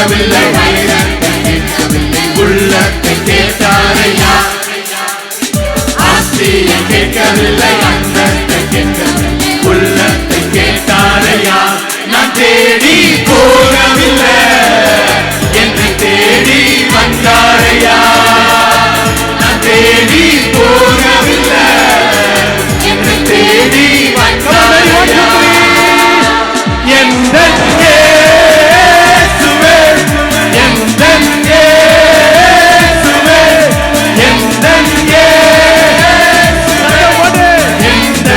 கேட்கவில்லை, உள்ளத்தை கேட்டாரையா. ஆஸ்தியை கேட்கவில்லை, அந்தத்தை கேட்கவில்லை, உள்ளத்தை கேட்டாரையா. நான் தேடி போகவில்லை, என்னை தேடி வந்தாரையா. நான் தேடி போகவில்லை, என்னை தேடி வந்தாரையா. எந்த இயேசுவே, எந்த இயேசுவே, எந்த இயேசுவே, எந்த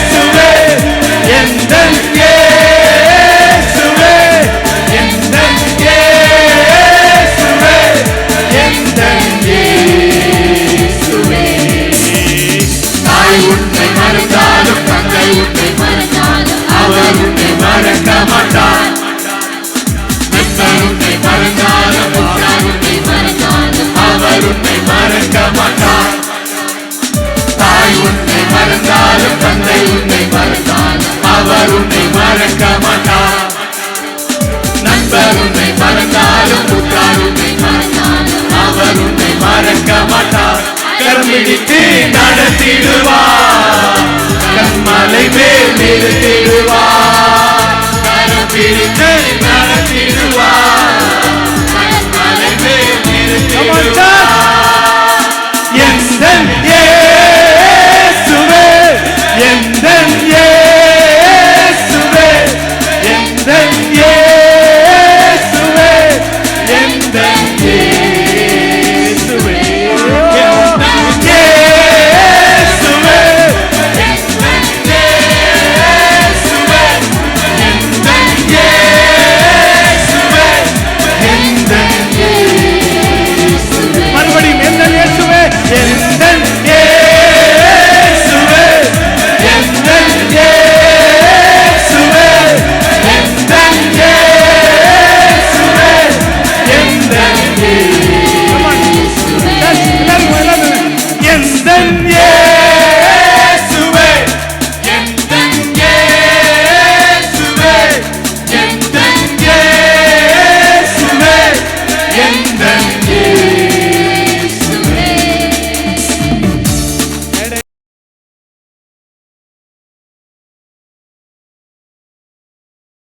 இயேசுவே, எந்த இயேசுவே, எந்த இயேசுவே, எந்த இயேசுவே. தாய் உன்னை மறந்தாலும், தந்தை உன்னை மறந்தாலும், அவர் உன்னை மறக்க மாட்டார். நண்பர் உன்னை மறந்தாலும், உற்றார் உன்னை மறந்தாலும், அவர் உன்னை மறக்க மாட்டார். தாய் உன்னை மறந்தாலும், தந்தை உன்னை மறந்தாலும், அவர் உன்னை மறக்க மாட்டார். நண்பர் உன்னை மறந்தாலும், உற்றார் உன்னை மறந்தாலும், அவர் உன்னை மறக்க மாட்டார். கரம்பிடித்து நடத்திடுவார், கண்மலை மேல் நிறுத்திடுவார். கரம் பிடித்து நடத்திடுவார், கண்மலை மேல் நிறுத்திடுவார்.